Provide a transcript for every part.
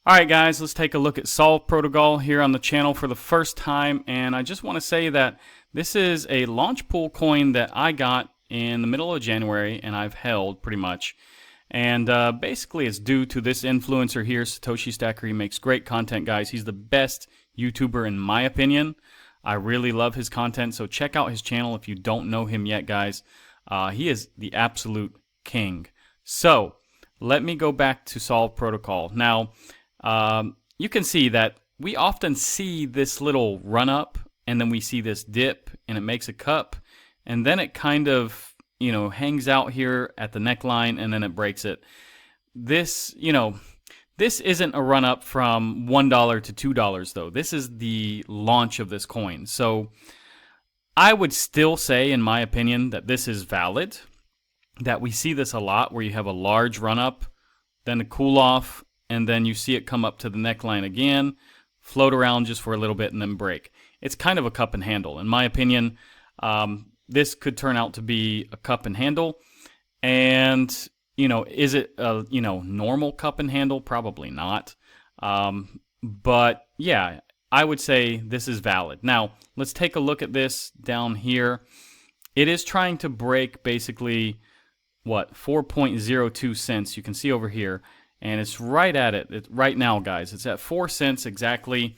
Alright guys, let's take a look at Solv Protocol here on the channel for the first time, and I just want to say that this is a launch pool coin that I got in the middle of January and I've held pretty much. And basically it's due to this influencer here, Satoshi Stacker. He makes great content, guys. He's the best YouTuber in my opinion. I really love his content, so check out his channel if you don't know him yet, guys. He is the absolute king. So, let me go back to Solv Protocol. Now, you can see that we often see this little run up and then we see this dip and it makes a cup and then it kind of, hangs out here at the neckline and then it breaks it. This, this isn't a run up from $1 to $2 though. This is the launch of this coin. So I would still say, in my opinion, that this is valid, that we see this a lot where you have a large run up, then a cool off, and then you see it come up to the neckline again, float around just for a little bit, and then break. It's kind of a cup and handle. In my opinion, this could turn out to be a cup and handle. And, is it a, normal cup and handle? Probably not. But, yeah, I would say this is valid. Now, let's take a look at this down here. It is trying to break basically, 4.02 cents. You can see over here. And it's right at it right now, guys. It's at 4 cents exactly.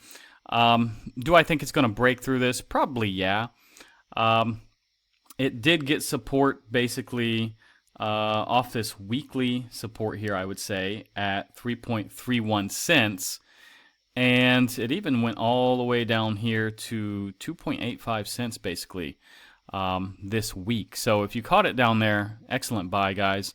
Do I think it's going to break through this? Probably, yeah. It did get support basically off this weekly support here, I would say, at 3.31 cents. And it even went all the way down here to 2.85 cents basically this week. So if you caught it down there, excellent buy, guys.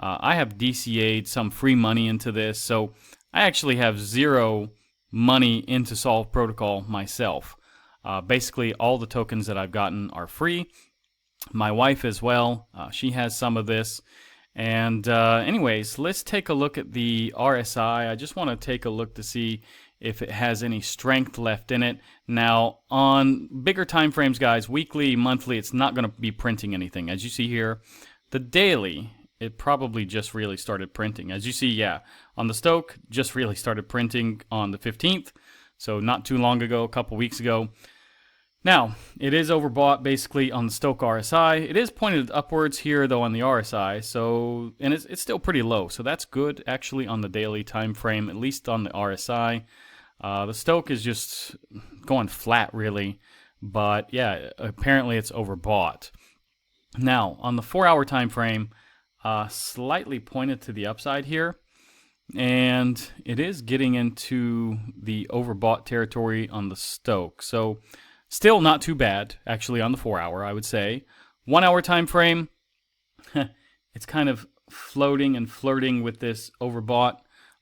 I have DCA'd some free money into this, so I actually have zero money into Solv Protocol myself. Basically, all the tokens that I've gotten are free. My wife as well, she has some of this. And anyways, let's take a look at the RSI. I just want to take a look to see if it has any strength left in it. Now, on bigger time frames, guys, weekly, monthly, it's not going to be printing anything. As you see here, the daily, it probably just really started printing. As you see, yeah, on the Stoke, just really started printing on the 15th, so not too long ago, a couple weeks ago. Now, it is overbought basically on the Stoke RSI. It is pointed upwards here, though, on the RSI, so, and it's still pretty low, so that's good, actually, on the daily time frame, at least on the RSI. The Stoke is just going flat, really, but, yeah, apparently it's overbought. Now, on the 4-hour time frame, slightly pointed to the upside here, and it is getting into the overbought territory on the Stoke. So still not too bad, actually, on the 4-hour, I would say. 1-hour time frame, it's kind of floating and flirting with this overbought.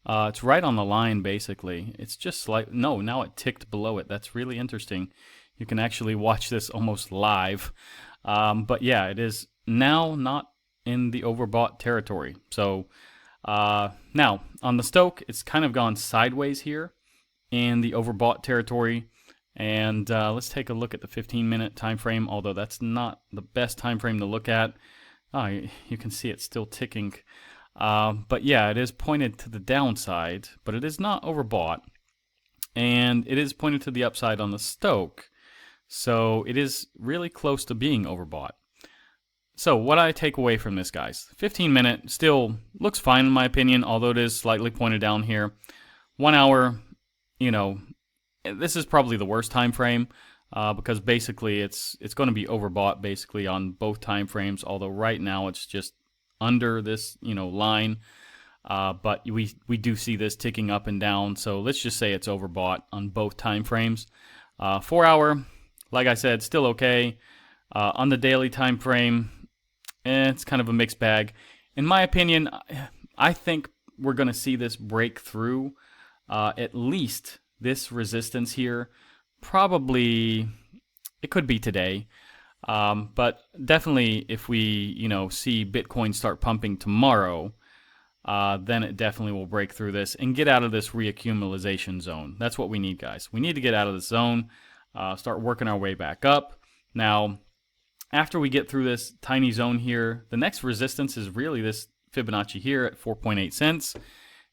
It's right on the line, basically. It's just like, no, now it ticked below it. That's really interesting. You can actually watch this almost live. But yeah, it is now not in the overbought territory. So now on the Stoke, it's kind of gone sideways here in the overbought territory. And let's take a look at the 15-minute time frame, although that's not the best time frame to look at. You can see it's still ticking. But yeah, it is pointed to the downside, but it is not overbought. And it is pointed to the upside on the Stoke. So it is really close to being overbought. So what I take away from this, guys, 15-minute still looks fine in my opinion, although it is slightly pointed down here. 1 hour, this is probably the worst time frame because basically it's going to be overbought basically on both time frames, although right now it's just under this, line. But we do see this ticking up and down, so let's just say it's overbought on both time frames. 4 hour, like I said, still okay. On the daily time frame, it's kind of a mixed bag. In my opinion, I think we're going to see this break through at least this resistance here. Probably, it could be today. But definitely if we, see Bitcoin start pumping tomorrow, then it definitely will break through this and get out of this reaccumulation zone. That's what we need, guys. We need to get out of this zone, start working our way back up. Now, after we get through this tiny zone here, the next resistance is really this Fibonacci here at 4.8 cents.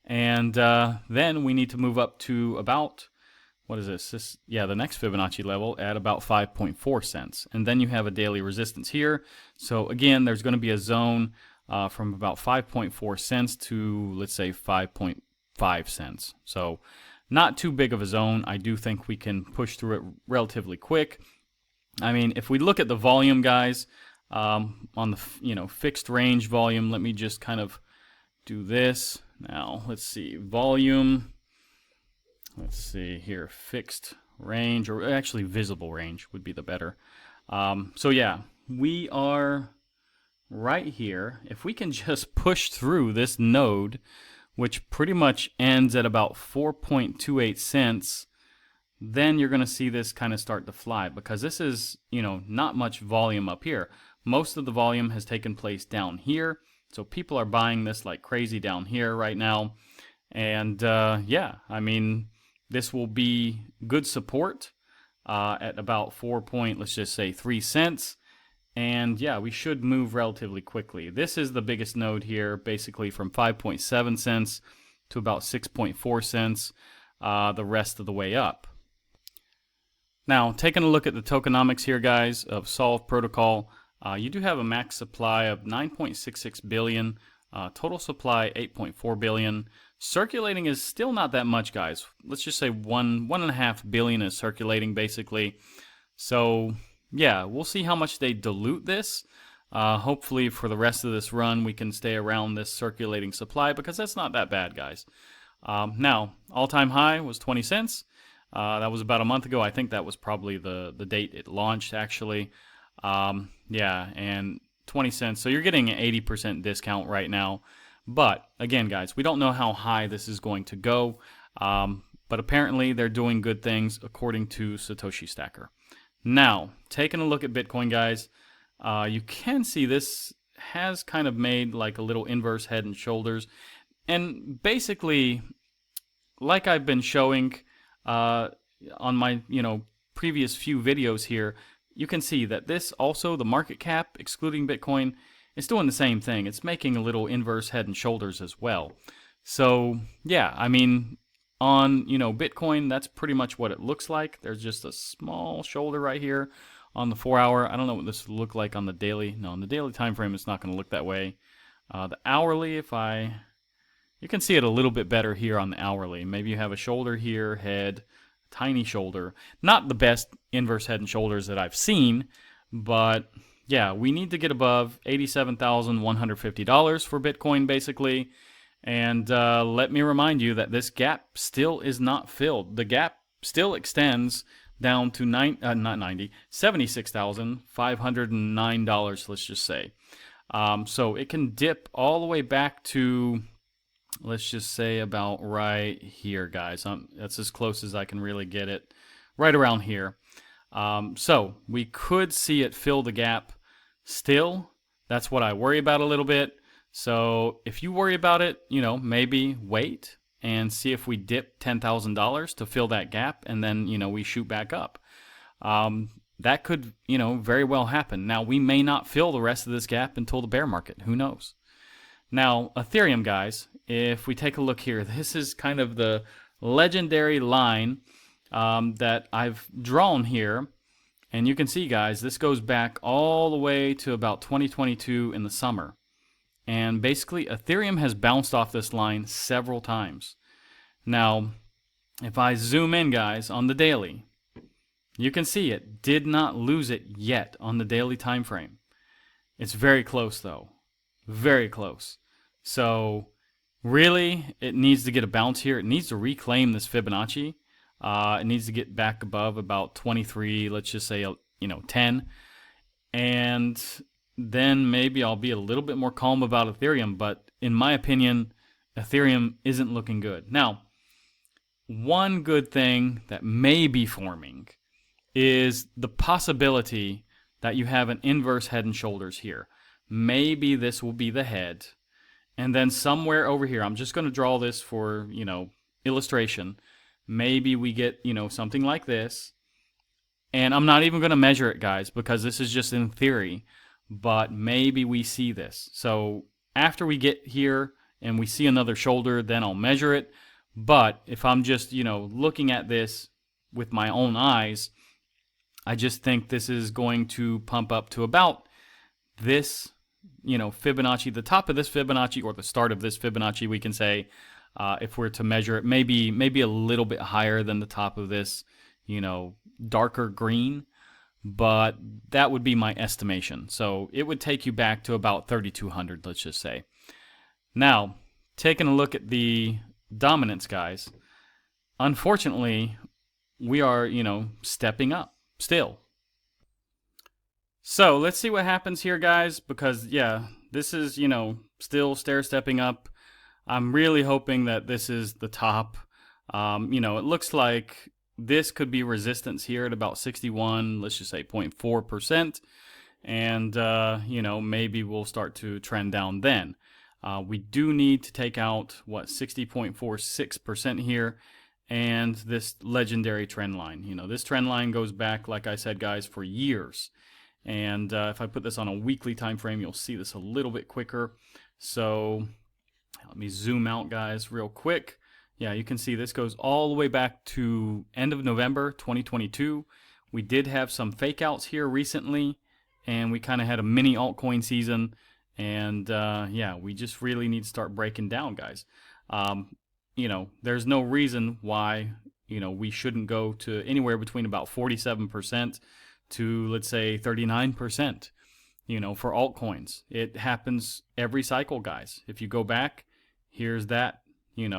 And then we need to move up to about, what is this? Yeah, the next Fibonacci level at about 5.4 cents. And then you have a daily resistance here. So again, there's going to be a zone from about 5.4 cents to, let's say, 5.5 cents. So not too big of a zone. I do think we can push through it relatively quick. I mean, if we look at the volume, guys, on the fixed range volume, let me just kind of do this. Now, let's see, volume. Let's see here, fixed range, or actually visible range would be the better. So yeah, we are right here. If we can just push through this node, which pretty much ends at about 4.28 cents, then you're going to see this kind of start to fly, because this is, not much volume up here. Most of the volume has taken place down here. So people are buying this like crazy down here right now. And yeah, I mean, this will be good support at about 3 cents. And yeah, we should move relatively quickly. This is the biggest node here, basically from 5.7 cents to about 6.4 cents, the rest of the way up. Now, taking a look at the tokenomics here, guys, of Solv Protocol, you do have a max supply of 9.66 billion, total supply 8.4 billion. Circulating is still not that much, guys. Let's just say 1.5 billion is circulating, basically. So yeah, we'll see how much they dilute this. Hopefully for the rest of this run we can stay around this circulating supply, because that's not that bad, guys. Now, all-time high was 20 cents. That was about a month ago. I think that was probably the date it launched, actually. Yeah, and 20 cents. So you're getting an 80% discount right now. But again, guys, we don't know how high this is going to go. But apparently they're doing good things according to Satoshi Stacker. Now, taking a look at Bitcoin, guys, you can see this has kind of made like a little inverse head and shoulders. And basically, like I've been showing on my previous few videos here, you can see that this also, the market cap, excluding Bitcoin, is doing the same thing. It's making a little inverse head and shoulders as well. So yeah, I mean, on Bitcoin, that's pretty much what it looks like. There's just a small shoulder right here on the 4 hour. I don't know what this will look like on the daily. No, on the daily time frame, it's not going to look that way. The hourly, you can see it a little bit better here on the hourly. Maybe you have a shoulder here, head, tiny shoulder. Not the best inverse head and shoulders that I've seen, but yeah, we need to get above $87,150 for Bitcoin, basically. And let me remind you that this gap still is not filled. The gap still extends down to $76,509, let's just say. So it can dip all the way back to, let's just say, about right here, guys. That's as close as I can really get it, right around here. So we could see it fill the gap still. That's what I worry about a little bit. So if you worry about it, maybe wait and see if we dip $10,000 to fill that gap, and then, we shoot back up. That could, very well happen. Now, we may not fill the rest of this gap until the bear market. Who knows? Now, Ethereum, guys, if we take a look here, this is kind of the legendary line that I've drawn here. And you can see, guys, this goes back all the way to about 2022 in the summer. And basically, Ethereum has bounced off this line several times. Now, if I zoom in, guys, on the daily, you can see it did not lose it yet on the daily time frame. It's very close, though. Very close. So, really, it needs to get a bounce here. It needs to reclaim this Fibonacci. It needs to get back above about 23, let's just say, 10. And then maybe I'll be a little bit more calm about Ethereum. But in my opinion, Ethereum isn't looking good. Now, one good thing that may be forming is the possibility that you have an inverse head and shoulders here. Maybe this will be the head. And then somewhere over here, I'm just going to draw this for, illustration. Maybe we get, something like this. And I'm not even going to measure it, guys, because this is just in theory. But maybe we see this. So after we get here and we see another shoulder, then I'll measure it. But if I'm just, looking at this with my own eyes, I just think this is going to pump up to about this, Fibonacci, the top of this Fibonacci, or the start of this Fibonacci, we can say, if we're to measure it, maybe a little bit higher than the top of this, darker green, but that would be my estimation. So it would take you back to about 3,200, let's just say. Now, taking a look at the dominance, guys, unfortunately, we are, stepping up still. So let's see what happens here, guys, because yeah, this is, still stair-stepping up. I'm really hoping that this is the top. It looks like this could be resistance here at about 61, let's just say 0.4%. And, maybe we'll start to trend down then. We do need to take out, 60.46% here, and this legendary trend line. This trend line goes back, like I said, guys, for years. And if I put this on a weekly time frame, you'll see this a little bit quicker. So let me zoom out, guys, real quick. Yeah, you can see this goes all the way back to end of November 2022. We did have some fake outs here recently, and we kind of had a mini altcoin season. And yeah, we just really need to start breaking down, guys. There's no reason why, we shouldn't go to anywhere between about 47% to, let's say, 39%, for altcoins. It happens every cycle, guys. If you go back, here's that, in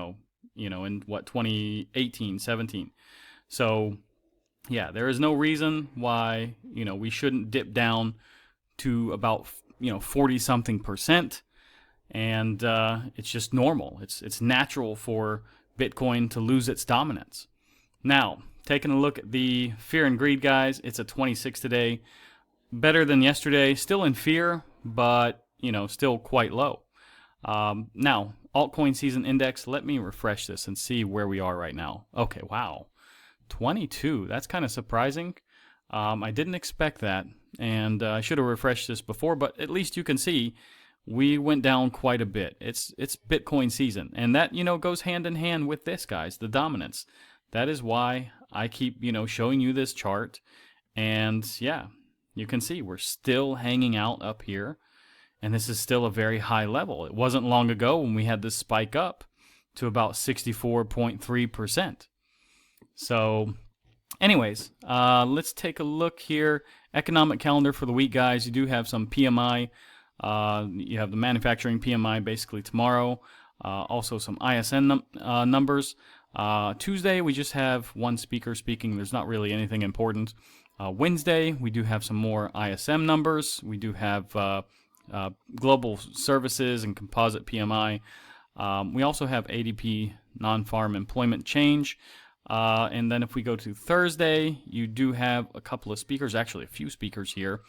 2018, 17. So yeah, there is no reason why, we shouldn't dip down to about, 40 something percent. And it's just normal. It's natural for Bitcoin to lose its dominance. Now, taking a look at the fear and greed, guys, it's at 26 today. Better than yesterday. Still in fear, but, still quite low. Now, altcoin season index, let me refresh this and see where we are right now. Okay, wow. 22. That's kind of surprising. I didn't expect that, and I should have refreshed this before, but at least you can see we went down quite a bit. It's Bitcoin season, and that, goes hand in hand with this, guys, the dominance. That is why I keep, showing you this chart. And yeah, you can see we're still hanging out up here. And this is still a very high level. It wasn't long ago when we had this spike up to about 64.3%. So anyways, let's take a look here. Economic calendar for the week, guys. You do have some PMI. You have the manufacturing PMI basically tomorrow. Also some ISM numbers. Tuesday, we just have one speaker speaking. There's not really anything important. Wednesday, we do have some more ISM numbers. We do have global services and composite PMI. We also have ADP non-farm employment change. And then if we go to Thursday, you do have a couple of speakers, actually a few speakers here.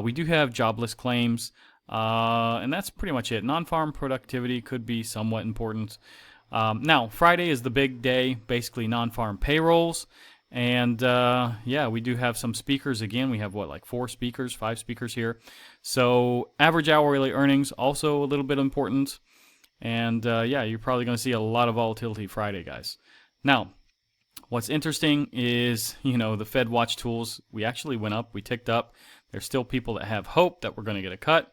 We do have jobless claims, and that's pretty much it. Non-farm productivity could be somewhat important. Now, Friday is the big day, basically non-farm payrolls. And yeah, we do have some speakers again. We have like 5 speakers here. So average hourly earnings, also a little bit important. And yeah, you're probably going to see a lot of volatility Friday, guys. Now, what's interesting is, the Fed watch tools, we actually went up, we ticked up. There's still people that have hope that we're going to get a cut.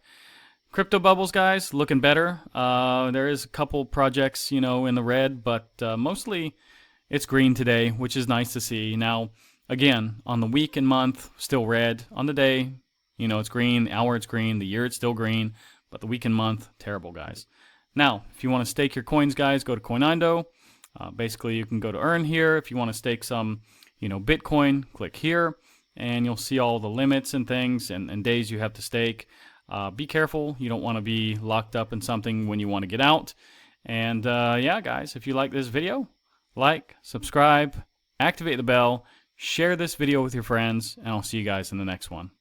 Crypto bubbles, guys, looking better. There is a couple projects, in the red, but mostly it's green today, which is nice to see. Now, again, on the week and month, still red. On the day, it's green. The hour, it's green. The year, it's still green. But the week and month, terrible, guys. Now, if you want to stake your coins, guys, go to Coinindo. Basically, you can go to earn here. If you want to stake some, Bitcoin, click here. And you'll see all the limits and things and days you have to stake. Be careful. You don't want to be locked up in something when you want to get out. And yeah, guys, if you like this video, like, subscribe, activate the bell, share this video with your friends, and I'll see you guys in the next one.